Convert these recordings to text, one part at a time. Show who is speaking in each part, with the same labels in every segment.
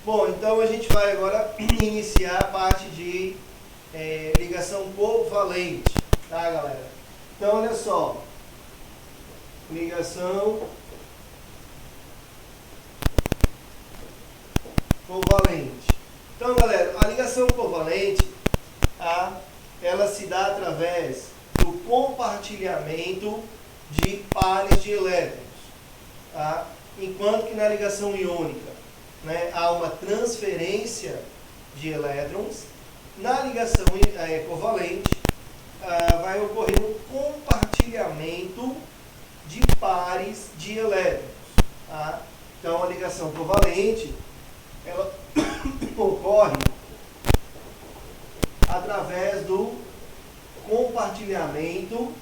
Speaker 1: Bom, então a gente vai agora iniciar a parte de ligação covalente, tá, galera? Então, olha só, ligação covalente. Então, galera, a ligação covalente, ela se dá através do compartilhamento de pares de elétrons, tá? Enquanto que na ligação iônica, né, há uma transferência de elétrons, na ligação covalente vai ocorrer um compartilhamento de pares de elétrons, tá? Então, a ligação covalente ela ocorre através do compartilhamento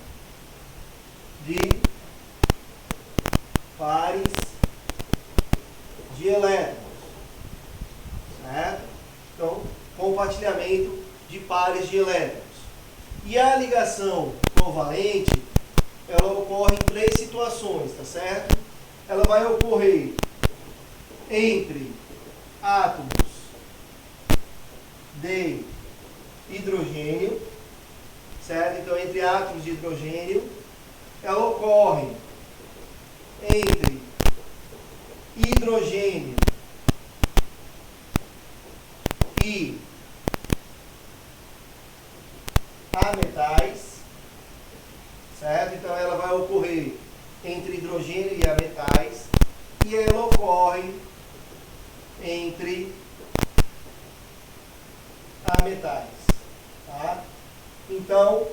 Speaker 1: de pares de elétrons, certo? Então, compartilhamento de pares de elétrons. E a ligação covalente, ela ocorre em três situações, tá certo? Ela vai ocorrer entre átomos de hidrogênio, certo? Então, entre átomos de hidrogênio, ela ocorre entre hidrogênio e ametais, certo? Então, ela vai ocorrer entre hidrogênio e ametais, e ela ocorre entre ametais, tá? Então,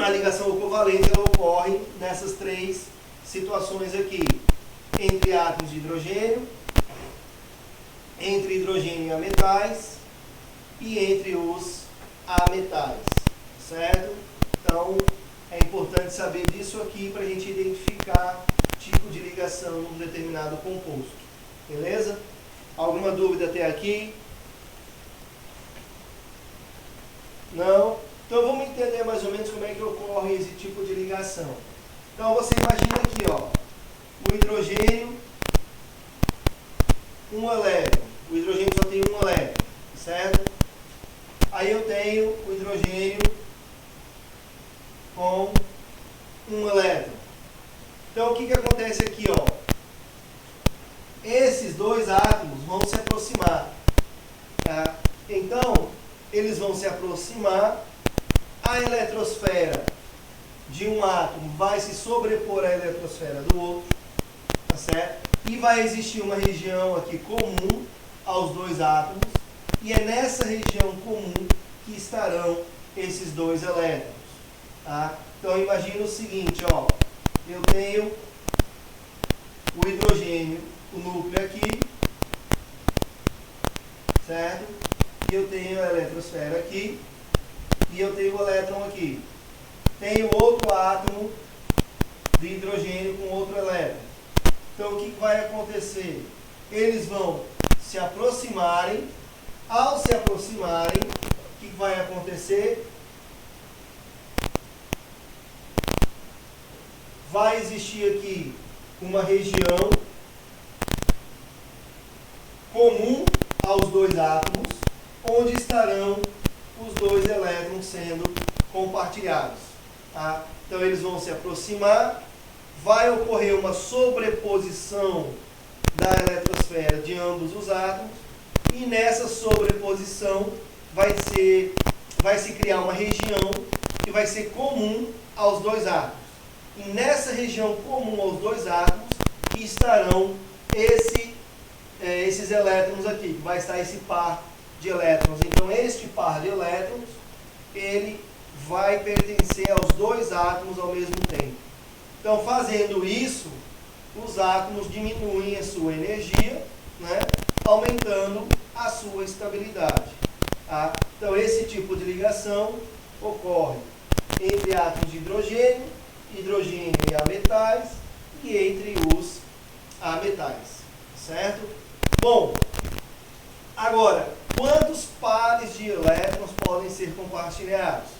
Speaker 1: a ligação covalente ela ocorre nessas três situações aqui: entre átomos de hidrogênio, entre hidrogênio e ametais e entre os ametais, certo? Então, é importante saber disso aqui para a gente identificar o tipo de ligação num determinado composto, beleza? Alguma dúvida até aqui? Não? Então vamos entender mais ou menos como é que ocorre esse tipo de ligação. Então você imagina aqui, ó, o hidrogênio, um elétron. O hidrogênio só tem um elétron, certo? Aí eu tenho o hidrogênio com um elétron. Então o que acontece aqui, ó? Esses dois átomos vão se aproximar, tá? Então, eles vão se aproximar, a eletrosfera de um átomo vai se sobrepor à eletrosfera do outro, tá certo? E vai existir uma região aqui comum aos dois átomos, e é nessa região comum que estarão esses dois elétrons, tá? Então, imagina o seguinte, ó, eu tenho o hidrogênio, o núcleo aqui, certo? E eu tenho a eletrosfera aqui, e eu tenho o elétron aqui. Tenho outro átomo de hidrogênio com outro elétron. Então, o que vai acontecer? Eles vão se aproximarem. Ao se aproximarem, o que vai acontecer? Vai existir aqui uma região comum aos dois átomos, onde estarão os dois elétrons sendo compartilhados, tá? Então eles vão se aproximar, vai ocorrer uma sobreposição da eletrosfera de ambos os átomos, e nessa sobreposição vai se criar uma região que vai ser comum aos dois átomos. E nessa região comum aos dois átomos que estarão esses elétrons aqui, que vai estar esse par de elétrons. Então, este par de elétrons, ele vai pertencer aos dois átomos ao mesmo tempo. Então, fazendo isso, os átomos diminuem a sua energia, né, aumentando a sua estabilidade, tá? Então, esse tipo de ligação ocorre entre átomos de hidrogênio, hidrogênio e ametais, e entre os ametais, certo? Bom, agora, quantos pares de elétrons podem ser compartilhados,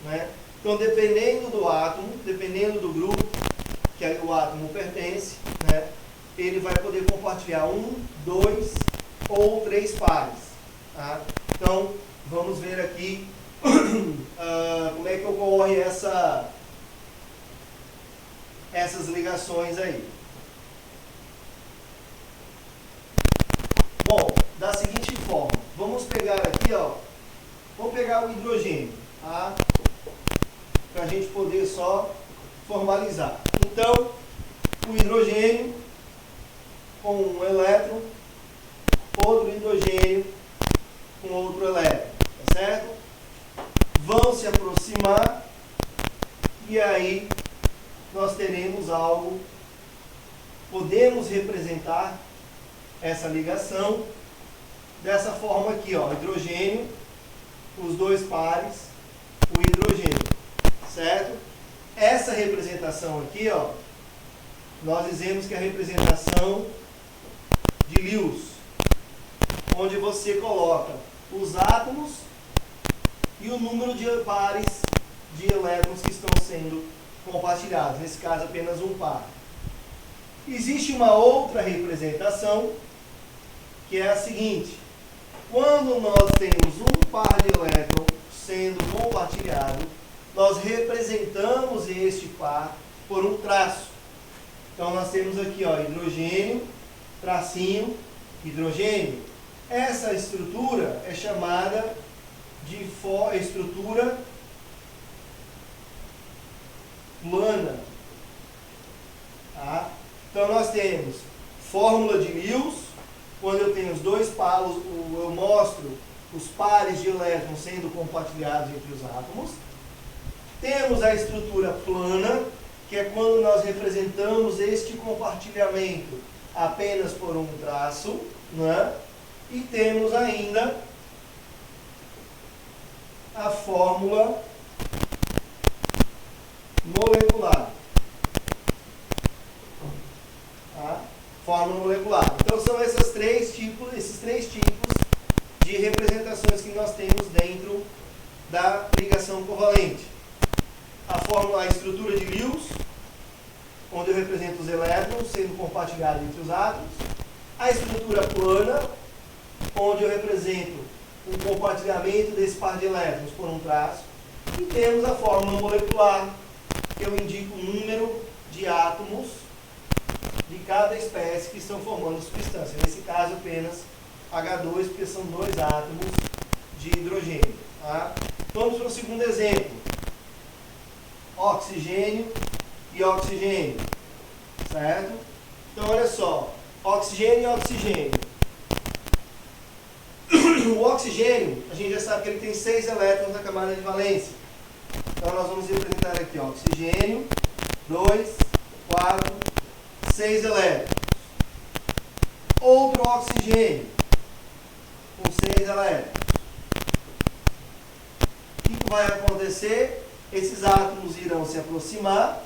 Speaker 1: né? Então, dependendo do átomo, dependendo do grupo que o átomo pertence, né, ele vai poder compartilhar 1, 2, ou 3 pares. Tá? Então, vamos ver aqui como é que ocorre essas ligações aí. Bom, da seguinte forma, vamos pegar aqui, ó, vamos pegar o hidrogênio, tá? Para a gente poder só formalizar. Então, o hidrogênio com um elétron, outro hidrogênio com outro elétron, tá certo? Vão se aproximar e aí nós teremos algo, podemos representar essa ligação dessa forma aqui, ó, hidrogênio, os 2 pares, o hidrogênio, certo? Essa representação aqui, ó, nós dizemos que é a representação de Lewis, onde você coloca os átomos e o número de pares de elétrons que estão sendo compartilhados, nesse caso apenas um par. Existe uma outra representação, que é a seguinte: quando nós temos um par de elétrons sendo compartilhado, nós representamos este par por um traço. Então nós temos aqui, ó, hidrogênio, tracinho, hidrogênio. Essa estrutura é chamada de estrutura plana. Tá? Então nós temos fórmula de Lewis, quando eu tenho os 2 pares, eu mostro os pares de elétrons sendo compartilhados entre os átomos. Temos a estrutura plana, que é quando nós representamos este compartilhamento apenas por um traço, né? E temos ainda a fórmula molecular. Tá? Fórmula molecular. Então são esses três tipos de representações que nós temos dentro da ligação covalente. A estrutura de Lewis, onde eu represento os elétrons sendo compartilhados entre os átomos. A estrutura plana, onde eu represento o compartilhamento desse par de elétrons por um traço. E temos a fórmula molecular, que eu indico o número de átomos de cada espécie que estão formando substância. Nesse caso, apenas H2, porque são 2 átomos de hidrogênio. Tá? Vamos para o segundo exemplo. Oxigênio e oxigênio. Certo? Então, olha só. Oxigênio e oxigênio. O oxigênio, a gente já sabe que ele tem 6 elétrons na camada de valência. Então, nós vamos representar aqui, ó, oxigênio, 2, 4, 6 elétrons. Outro oxigênio, com 6 elétrons. O que vai acontecer? Esses átomos irão se aproximar,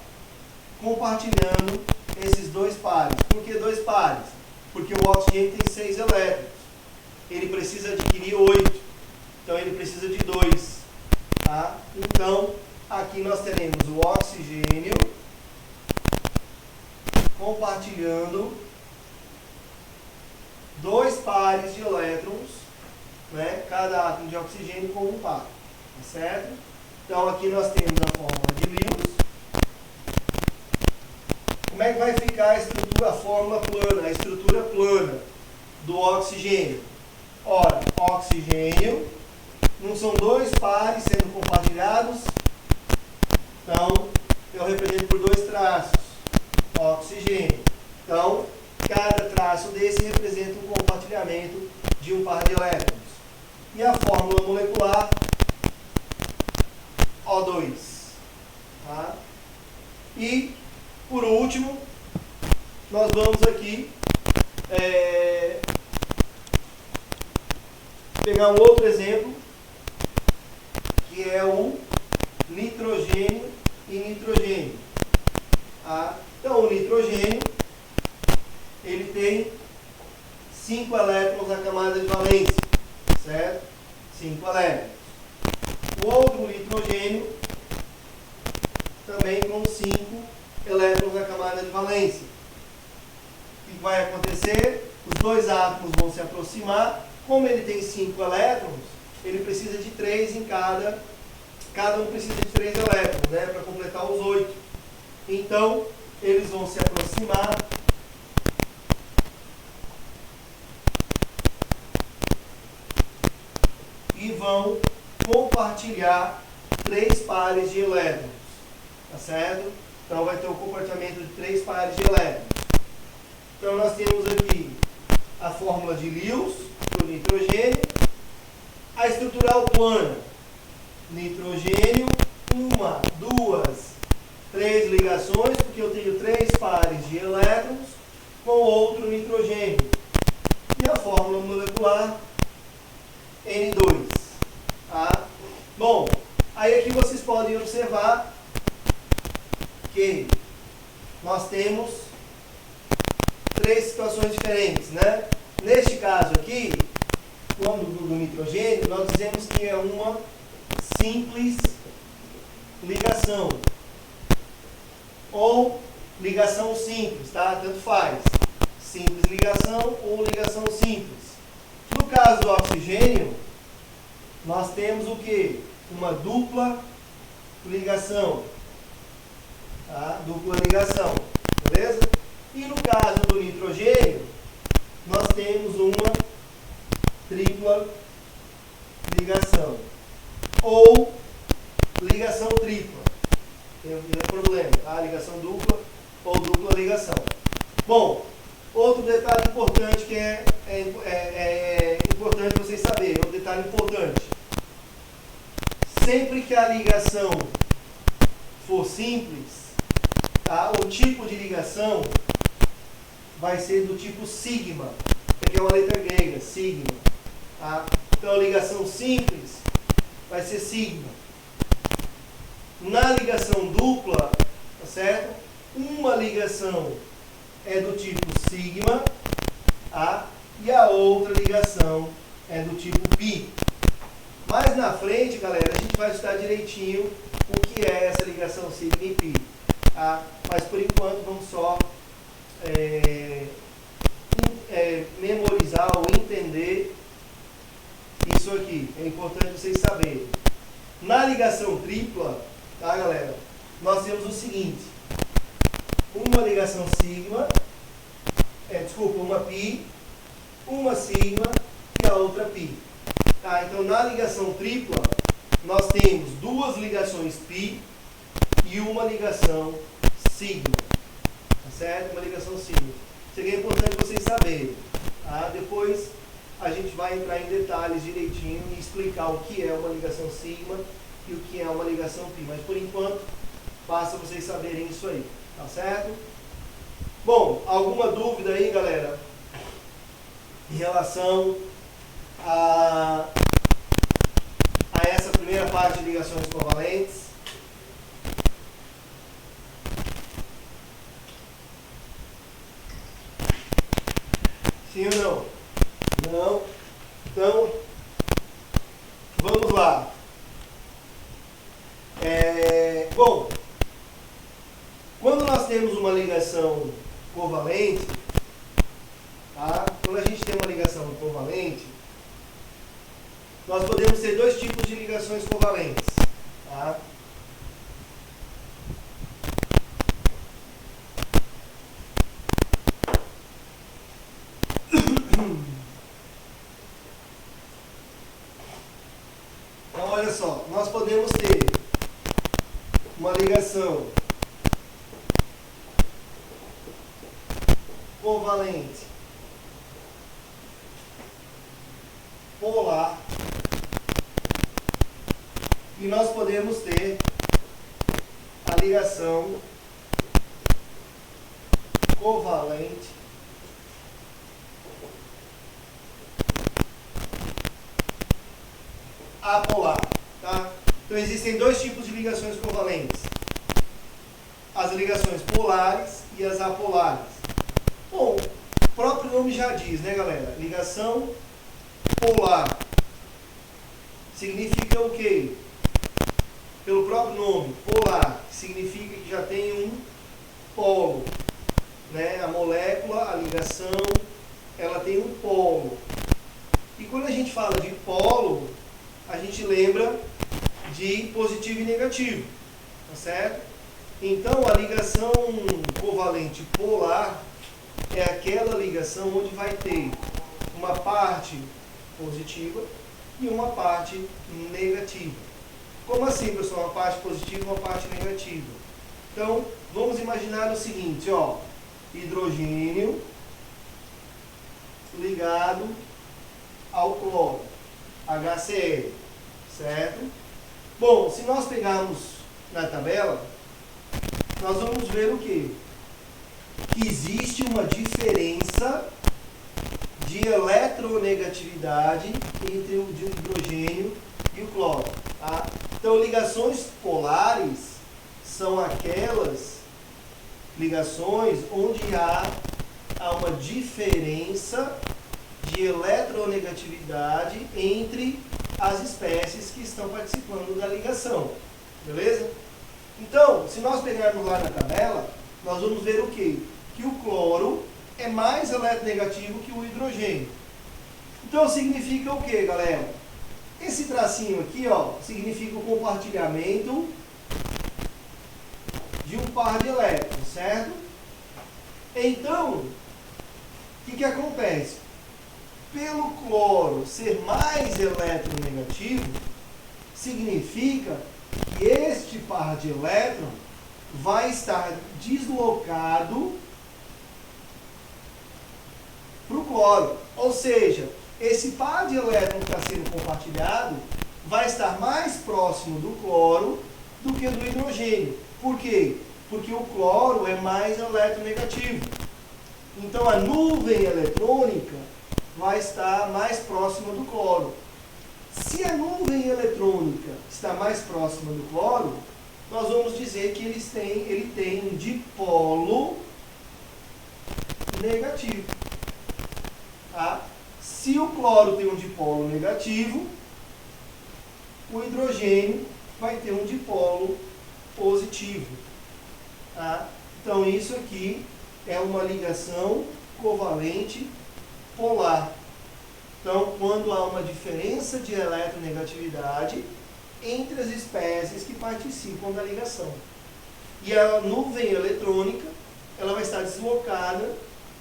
Speaker 1: compartilhando esses 2 pares. Por que 2 pares? Porque o oxigênio tem 6 elétrons. Ele precisa adquirir 8. Então, ele precisa de 2. Tá? Então, aqui nós teremos o oxigênio compartilhando 2 pares de elétrons, né? Cada átomo de oxigênio com um par. Tá certo? Então, aqui nós temos a fórmula de Lewis. Como é que vai ficar a fórmula plana, a estrutura plana do oxigênio? Ora, oxigênio, não são 2 pares sendo compartilhados, então eu represento por 2 traços, oxigênio. Então, cada traço desse representa um compartilhamento de um par de elétrons. E a fórmula molecular, O2. Tá? E, por último, nós vamos aqui pegar um outro exemplo, que é o nitrogênio e nitrogênio. Tá? Então, o nitrogênio, ele tem 5 elétrons na camada de valência, certo? 5 elétrons. O outro nitrogênio, também com 5 elétrons na camada de valência. O que vai acontecer? os dois átomos vão se aproximar. Como ele tem 5 elétrons, ele precisa de 3 em cada um precisa de 3 elétrons, né, para completar os 8. Então, eles vão se aproximar e vão compartilhar 3 pares de elétrons, tá certo? Então vai ter o compartilhamento de 3 pares de elétrons. Então nós temos aqui a fórmula de Lewis para o nitrogênio, a estrutural plana, nitrogênio, 1, 2, 3 ligações, porque eu tenho 3 pares de elétrons com outro nitrogênio. E a fórmula molecular, N2. Tá? Bom, aí aqui vocês podem observar que nós temos 3 situações diferentes, né? Neste caso aqui, do nitrogênio, nós dizemos que é uma simples ligação ou ligação simples, tá? Tanto faz, simples ligação ou ligação simples. No caso do oxigênio, nós temos o que? Uma dupla ligação, tá? Dupla ligação, beleza? E no caso do nitrogênio, nós temos uma tripla ligação ou ligação tripla. Não tem problema, tá? Ligação dupla ou dupla ligação. Bom, outro detalhe importante que é importante vocês saberem, um detalhe importante. Sempre que a ligação for simples, tá? O tipo de ligação vai ser do tipo sigma, que é uma letra grega, sigma. Tá? Então a ligação simples vai ser sigma. Na ligação dupla, tá certo? Uma ligação é do tipo sigma, tá? E a outra ligação é do tipo pi. Mais na frente, galera, a gente vai estudar direitinho o que é essa ligação sigma e pi. Tá? Mas por enquanto vamos só memorizar ou entender isso aqui. É importante vocês saberem. Na ligação tripla, tá, galera? Nós temos o seguinte: uma ligação sigma, uma pi, uma sigma e a outra pi. Tá? Então, na ligação tripla, nós temos 2 ligações pi e uma ligação sigma. Tá certo? Uma ligação sigma. Isso aqui é importante vocês saberem. Tá? Depois a gente vai entrar em detalhes direitinho e explicar o que é uma ligação sigma e o que é uma ligação pi. Mas por enquanto, basta vocês saberem isso aí. Tá certo? Bom, alguma dúvida aí, galera, em relação a essa primeira parte de ligações covalentes? Sim ou não? Não? Então, vamos lá. Bom, quando nós temos uma ligação covalente, tá? Quando a gente tem uma ligação covalente, nós podemos ter 2 tipos de ligações covalentes. Tá? Então, olha só, nós podemos ter uma ligação covalente polar e nós podemos ter a ligação covalente apolar, tá? Então existem 2 tipos de ligações covalentes: as ligações polares e as apolares. Bom, o próprio nome já diz, né, galera? Ligação polar significa o quê? Pelo próprio nome, polar, significa que já tem um polo, né? A molécula, a ligação ela tem um polo. E quando a gente fala de polo, a gente lembra de positivo e negativo, tá certo? Então, a ligação covalente polar é aquela ligação onde vai ter uma parte positiva e uma parte negativa. Como assim, pessoal? Uma parte positiva e uma parte negativa. Então, vamos imaginar o seguinte, ó, hidrogênio ligado ao cloro, HCl, certo? Bom, se nós pegarmos na tabela, nós vamos ver o quê? Que existe uma diferença de eletronegatividade entre o hidrogênio e o cloro. Tá? Então, ligações polares são aquelas ligações onde há uma diferença de eletronegatividade entre as espécies que estão participando da ligação. Beleza? Então, se nós pegarmos lá na tabela, nós vamos ver o quê? Que o cloro é mais eletronegativo que o hidrogênio. Então, significa o quê, galera? Esse tracinho aqui, ó, significa o compartilhamento de um par de elétrons, certo? Então, o que acontece? Pelo cloro ser mais eletronegativo, significa que este par de elétrons vai estar deslocado para o cloro. Ou seja, esse par de elétrons que está sendo compartilhado vai estar mais próximo do cloro do que do hidrogênio. Por quê? Porque o cloro é mais eletronegativo. Então, a nuvem eletrônica vai estar mais próxima do cloro. Se a nuvem eletrônica está mais próxima do cloro, nós vamos dizer que ele tem um dipolo negativo. Tá? Se o cloro tem um dipolo negativo, o hidrogênio vai ter um dipolo positivo. Tá? Então, isso aqui é uma ligação covalente polar. Então, quando há uma diferença de eletronegatividade entre as espécies que participam da ligação. E a nuvem eletrônica, ela vai estar deslocada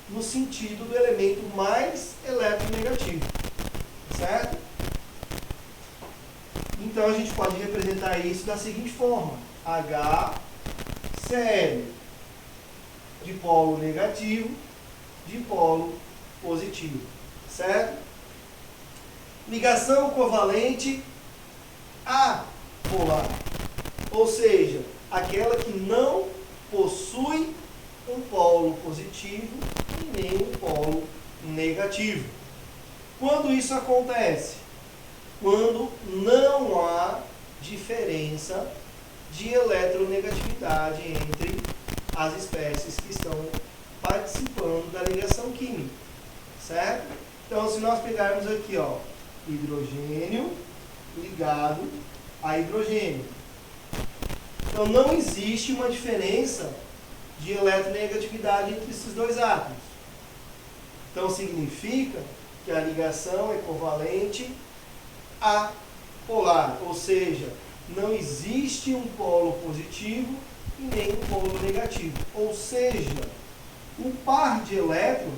Speaker 1: no sentido do elemento mais eletronegativo. Certo? Então, a gente pode representar isso da seguinte forma. HCl, dipolo negativo, dipolo positivo. Certo? Ligação covalente apolar, ou seja, aquela que não possui um polo positivo e nem um polo negativo. Quando isso acontece? Quando não há diferença de eletronegatividade entre as espécies que estão participando da ligação química, certo? Então, se nós pegarmos aqui, ó, hidrogênio ligado a hidrogênio. Então, não existe uma diferença de eletronegatividade entre esses dois átomos. Então, significa que a ligação é covalente apolar, ou seja, não existe um polo positivo e nem um polo negativo. Ou seja, o par de elétrons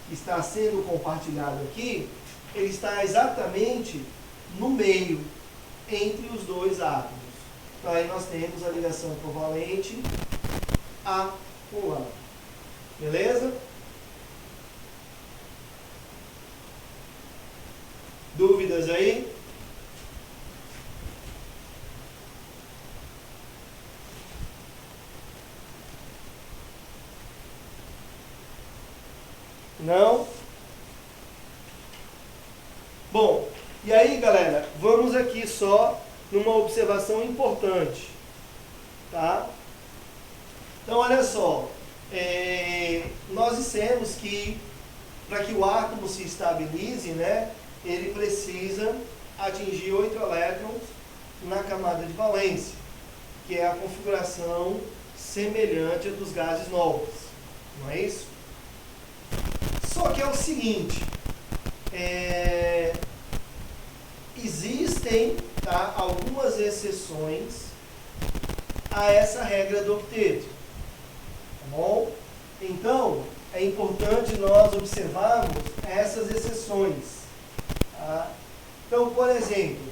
Speaker 1: que está sendo compartilhado aqui, ele está exatamente no meio, entre os dois átomos. Então, aí nós temos a ligação covalente apolar. Beleza? Dúvidas aí? Não? Bom, e aí, galera, vamos aqui só numa observação importante, tá? Então, olha só, nós dissemos que para que o átomo se estabilize, né, ele precisa atingir 8 elétrons na camada de valência, que é a configuração semelhante à dos gases nobres, não é isso? Só que é o seguinte, existem, tá, algumas exceções a essa regra do octeto, tá bom? Então, é importante nós observarmos essas exceções. Tá? Então, por exemplo,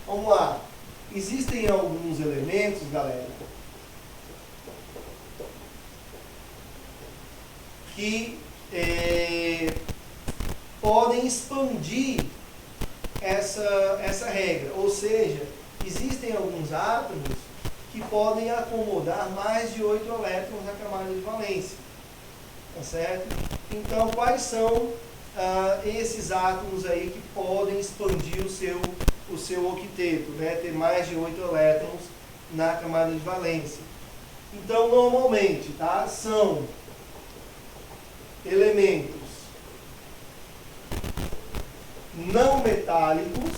Speaker 1: vamos lá, existem alguns elementos, galera, que podem expandir essa regra, ou seja, existem alguns átomos que podem acomodar mais de 8 elétrons na camada de valência, tá certo? Então, quais são esses átomos aí que podem expandir o seu octeto, né? Ter mais de 8 elétrons na camada de valência? Então, normalmente, tá? São elementos não metálicos,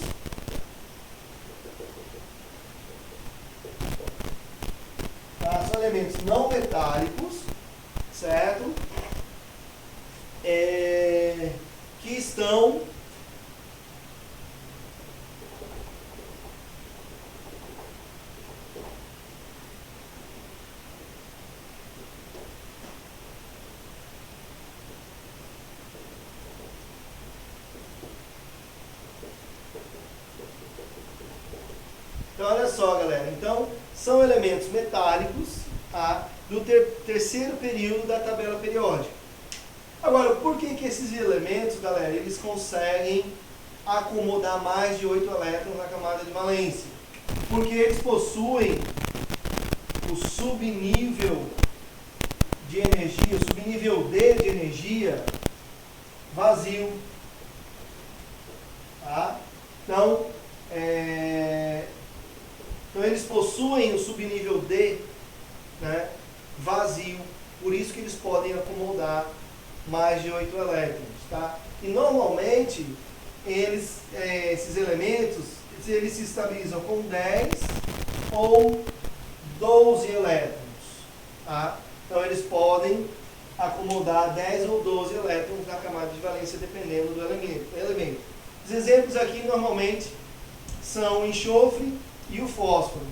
Speaker 1: tá? São elementos não metálicos, certo? Que estão Então, olha só, galera. Então, são elementos metálicos, tá, do terceiro período da tabela periódica. Agora, por que esses elementos, galera, eles conseguem acomodar mais de 8 elétrons na camada de valência? Porque eles possuem o subnível de energia, o subnível D de energia vazio. Tá? Então, eles possuem o subnível D, né, vazio, por isso que eles podem acomodar mais de 8 elétrons. Tá? E normalmente, esses elementos, eles se estabilizam com 10 ou 12 elétrons. Tá? Então, eles podem acomodar 10 ou 12 elétrons na camada de valência, dependendo do elemento. Os exemplos aqui, normalmente, são o enxofre e o fósforo.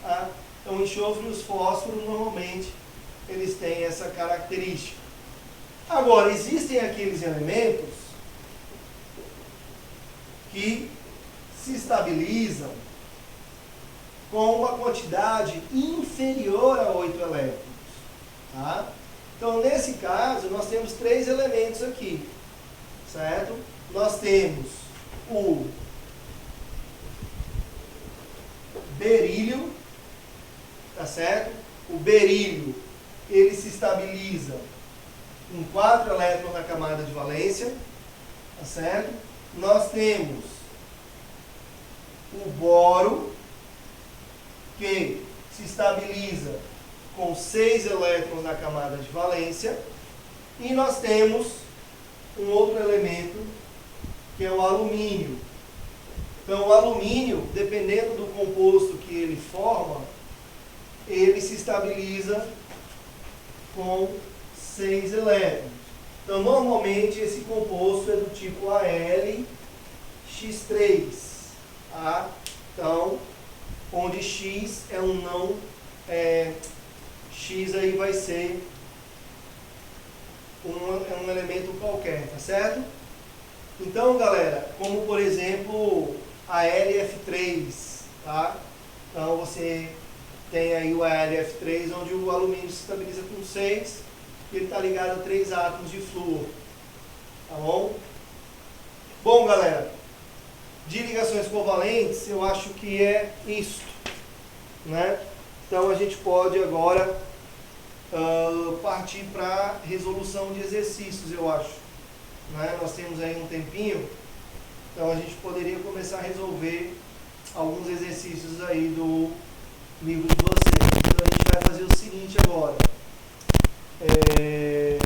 Speaker 1: Tá? Então, o enxofre e os fósforos, normalmente, eles têm essa característica. Agora, existem aqueles elementos que se estabilizam com uma quantidade inferior a 8 elétrons. Tá? Então, nesse caso, nós temos 3 elementos aqui, certo? Nós temos o berílio, tá certo? O berílio, ele se estabiliza com 4 elétrons na camada de valência, tá certo? Nós temos o boro, que se estabiliza com 6 elétrons na camada de valência, e nós temos um outro elemento, que é o alumínio. Então, o alumínio, dependendo do composto que ele forma, ele se estabiliza com 6 elétrons. Então, normalmente, esse composto é do tipo AlX3. Tá? Então, onde X é um não... X aí vai ser um elemento qualquer, tá certo? Então, galera, como por exemplo a LF3, tá? Então você tem aí o AlF3, onde o alumínio se estabiliza com 6 e ele está ligado a 3 átomos de flúor, tá bom? Bom, galera, de ligações covalentes, eu acho que é isto, né? Então a gente pode agora partir para a resolução de exercícios, eu acho. Né? Nós temos aí um tempinho, então a gente poderia começar a resolver alguns exercícios aí do livro de vocês. Então a gente vai fazer o seguinte agora.